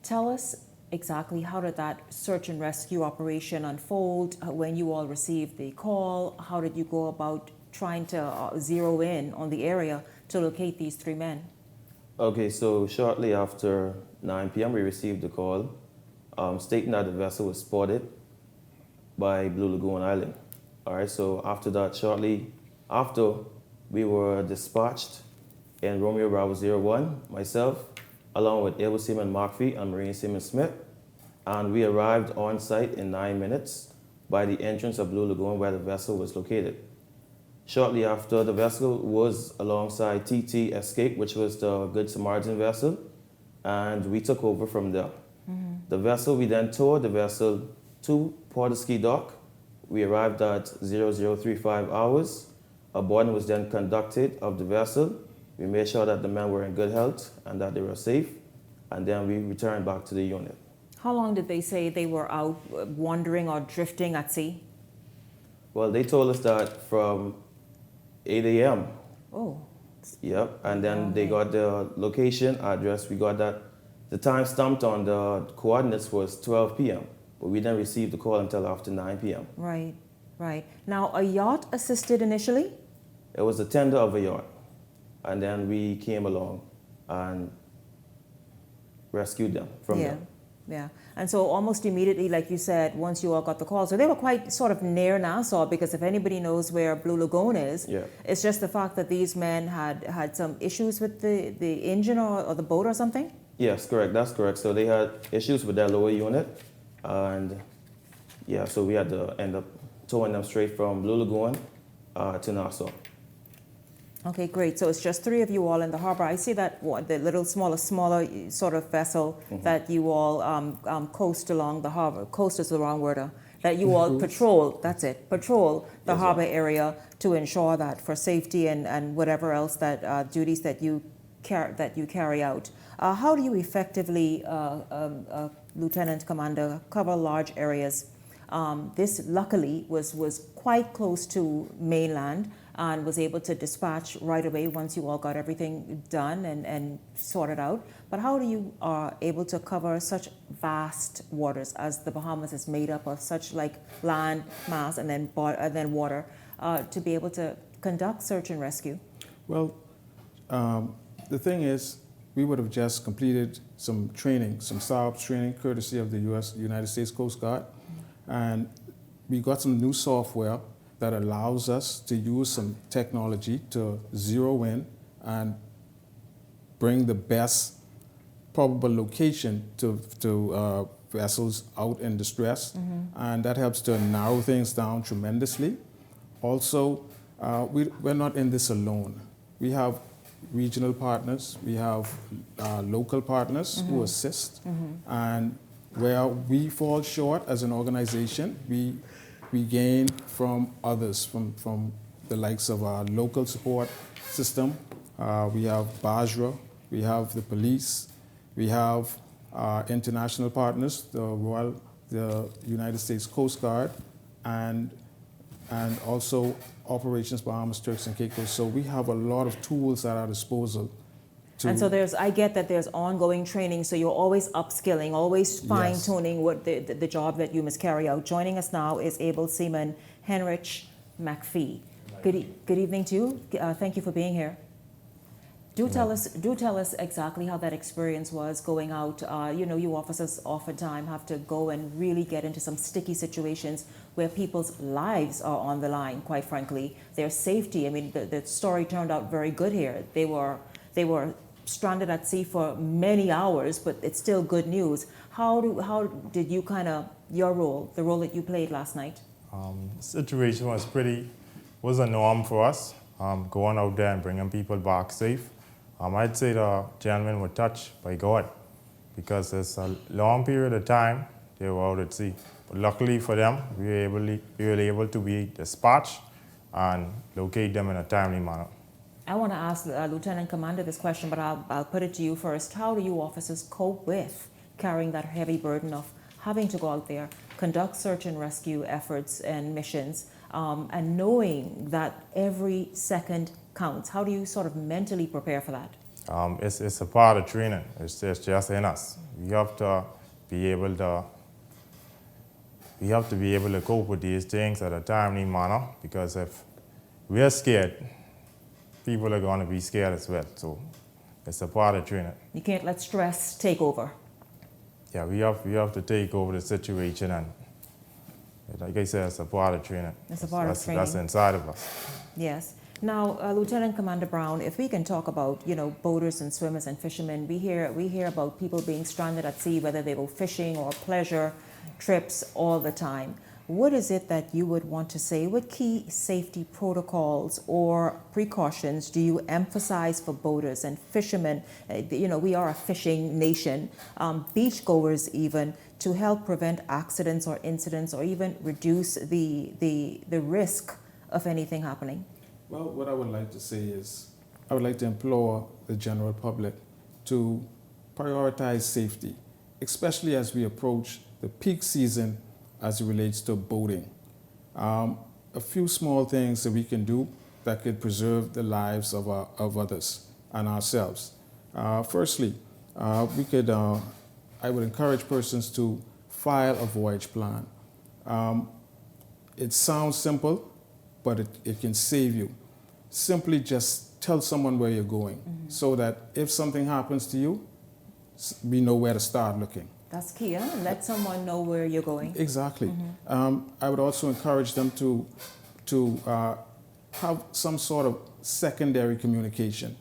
B: tell us exactly how did that search and rescue operation unfold? When you all received the call, how did you go about trying to zero in on the area to locate these 3 men?
A: Okay, so shortly after 9 p.m. we received a call stating that the vessel was spotted by Blue Lagoon Island. All right, so after that, shortly after, we were dispatched in Romeo Bravo 01, myself, along with Able Seaman Markfee and Marine Seaman Smith, and we arrived on site in 9 minutes by the entrance of Blue Lagoon where the vessel was located. Shortly after, the vessel was alongside TT Escape, which was the Good Samaritan vessel, and we took over from there. The vessel, we then towed the vessel to Porterski Dock. We arrived at 0035 hours. A boarding was then conducted of the vessel. We made sure that the men were in good health and that they were safe, and then we returned back to the unit.
B: How long did they say they were out wandering or drifting at sea?
A: Well, they told us that from 8 a.m.
B: Oh.
A: Yep, and then they got the location, address. We got that. The time stamped on the coordinates was 12 p.m., but we didn't receive the call until after 9 p.m.
B: Right, right. Now, a yacht assisted initially?
A: It was the tender of a yacht, and then we came along and rescued them from there.
B: Yeah, and so almost immediately, like you said, once you all got the call, so they were quite sort of near Nassau, because if anybody knows where Blue Lagoon is, it's just the fact that these men had some issues with the engine or the boat or something?
A: Yes, correct, that's correct. So they had issues with their lower unit, and yeah, so we had to end up towing them straight from Blue Lagoon to Nassau.
B: Okay, great. So it's just 3 of you all in the harbor. I see that the little smaller sort of vessel that you all coast along the harbor. Coast is the wrong word. That you all patrol. That's it. Patrol the harbor area to ensure that for safety and whatever else that duties that you carry out. How do you effectively, Lieutenant Commander, cover large areas? This luckily was quite close to mainland, and was able to dispatch right away once you all got everything done and sorted out. But how do you are able to cover such vast waters, as the Bahamas is made up of such like land mass and then water, to be able to conduct search and rescue?
D: Well, the thing is, we would have just completed some training, some SARPS training, courtesy of the United States Coast Guard, and we got some new software that allows us to use some technology to zero in and bring the best probable location to vessels out in distress, and that helps to narrow things down tremendously. Also, we're not in this alone. We have regional partners, we have local partners who assist, and where we fall short as an organization, we gain
C: from others, from the likes of our local support system. We have Bajra, we have the police, we have our international partners, the United States Coast Guard, and also Operations Bahamas, Turks and Caicos. So we have a lot of tools at our disposal.
B: And so I get that there's ongoing training, so you're always upskilling, always fine-tuning what the job that you must carry out. Joining us now is Able Seaman Henrich McPhee. Good evening to you. Thank you for being here. Do tell us exactly how that experience was going out. You officers oftentimes have to go and really get into some sticky situations where people's lives are on the line, quite frankly. Their safety, I mean, the story turned out very good here. They were stranded at sea for many hours, but it's still good news. How did you the role that you played last night?
F: Situation was a norm for us, going out there and bringing people back safe. I'd say the gentlemen were touched by God because it's a long period of time they were out at sea. But luckily for them, we were able to be dispatched and locate them in a timely manner.
B: I want to ask Lieutenant Commander this question, but I'll put it to you first. How do you officers cope with carrying that heavy burden of having to go out there, conduct search and rescue efforts and missions, and knowing that every second counts? How do you sort of mentally prepare for that?
F: It's a part of training. It's just in us. We have to be able to cope with these things at a timely manner, because if we're scared, people are going to be scared as well. So it's a part of training.
B: You can't let stress take over.
F: Yeah, we have to take over the situation, and like I said, it's a part of training.
B: It's a part of training.
F: That's inside of us.
B: Yes. Now, Lieutenant Commander Brown, if we can talk about, boaters and swimmers and fishermen, we hear about people being stranded at sea, whether they go fishing or pleasure trips all the time. What is it that you would want to say? What key safety protocols or precautions do you emphasize for boaters and fishermen? We are a fishing nation, beachgoers even, to help prevent accidents or incidents, or even reduce the risk of anything happening?
C: Well, what I would like to say is I would like to implore the general public to prioritize safety, especially as we approach the peak season as it relates to boating. A few small things that we can do that could preserve the lives of others and ourselves. Firstly, I would encourage persons to file a voyage plan. It sounds simple, but it can save you. Simply just tell someone where you're going, so that if something happens to you, we know where to start looking.
B: That's key, huh? Let someone know where you're going.
C: Exactly. I would also encourage them to have some sort of secondary communication.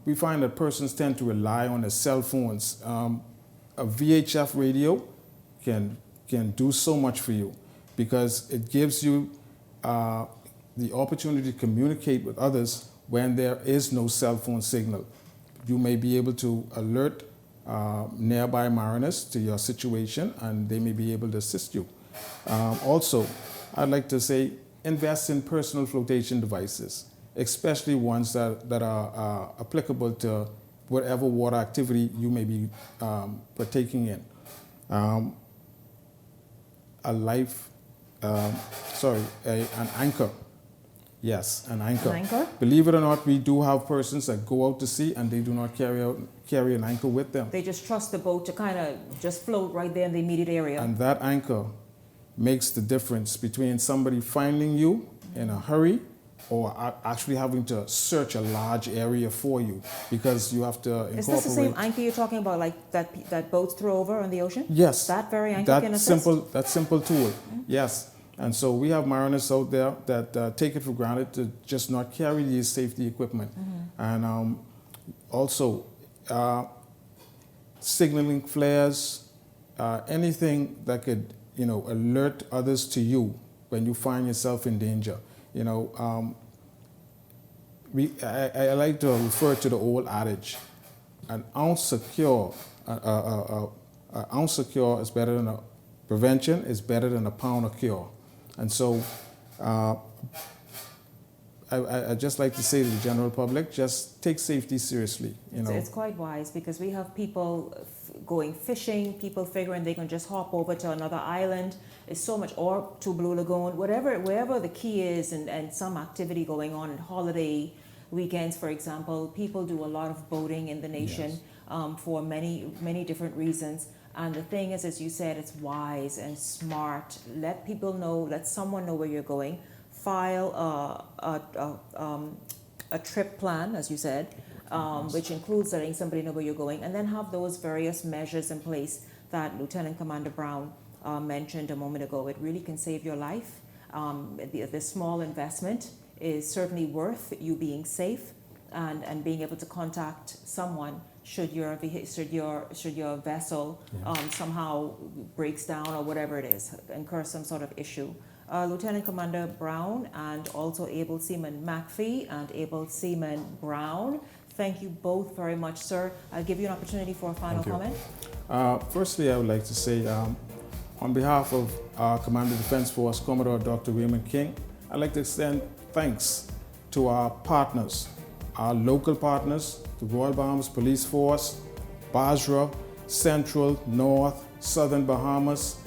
C: We find that persons tend to rely on their cell phones. A VHF radio can do so much for you, because it gives you the opportunity to communicate with others when there is no cell phone signal. You may be able to alert nearby mariners to your situation, and they may be able to assist you. Also, I'd like to say invest in personal flotation devices, especially ones that are applicable to whatever water activity you may be partaking in. An anchor. Yes, an anchor.
B: An anchor?
C: Believe it or not, we do have persons that go out to sea and they do not carry an anchor with them.
B: They just trust the boat to kind of just float right there in the immediate area.
C: And that anchor makes the difference between somebody finding you in a hurry or actually having to search a large area for you, because you have to incorporate...
B: Is this the same anchor you're talking about, like that boats throw over on the ocean?
C: Yes.
B: That very anchor can assist?
C: That simple tool, yes. And so we have mariners out there that take it for granted to just not carry these safety equipment. And also signaling flares, anything that could, alert others to you when you find yourself in danger. I like to refer to the old adage: an ounce secure is better than prevention is better than a pound of cure. And so I just like to say to the general public, just take safety seriously.
B: It's quite wise because we have people going fishing, people figuring they can just hop over to another island. It's so much, or to Blue Lagoon, wherever the key is, and some activity going on, holiday weekends, for example. People do a lot of boating in the nation. Yes. For many different reasons. And the thing is, as you said, it's wise and smart. Let people know, let someone know where you're going. File a trip plan, as you said, which includes letting somebody know where you're going, and then have those various measures in place that Lieutenant Commander Brown mentioned a moment ago. It really can save your life. The small investment is certainly worth you being safe and being able to contact someone should your vessel somehow breaks down or whatever it is, incur some sort of issue. Lieutenant Commander Brown and also Able Seaman McPhee and Able Seaman Brown, thank you both very much, sir. I'll give you an opportunity for a final comment.
C: Firstly, I would like to say, on behalf of our Commander Defense Force, Commodore Dr. Raymond King, I'd like to extend thanks to our partners, our local partners, the Royal Bahamas Police Force, Basra, Central, North, Southern Bahamas,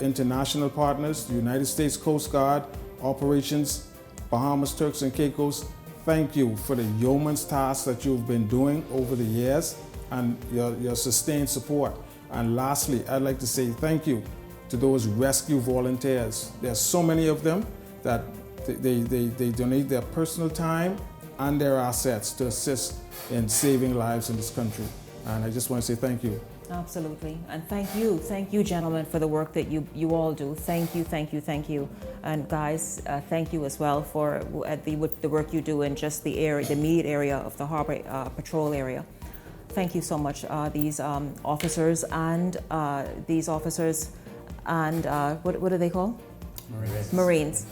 C: international partners, the United States Coast Guard, Operations, Bahamas, Turks and Caicos. Thank you for the yeoman's task that you've been doing over the years and your sustained support. And lastly, I'd like to say thank you to those rescue volunteers. There's so many of them that they donate their personal time and their assets to assist in saving lives in this country. And I just want to say thank you.
B: Absolutely. And thank you gentlemen for the work that you all do. Thank you. And guys, thank you as well for the work you do in just the immediate area of the harbor patrol area. Thank you so much, these officers and what are they called? Marines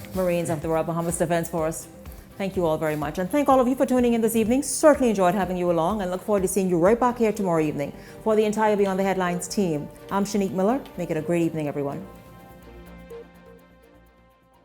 B: of the Royal Bahamas Defense Force. Thank you all very much. And thank all of you for tuning in this evening. Certainly enjoyed having you along and look forward to seeing you right back here tomorrow evening. For the entire Beyond the Headlines team, I'm Shanique Miller. Make it a great evening, everyone.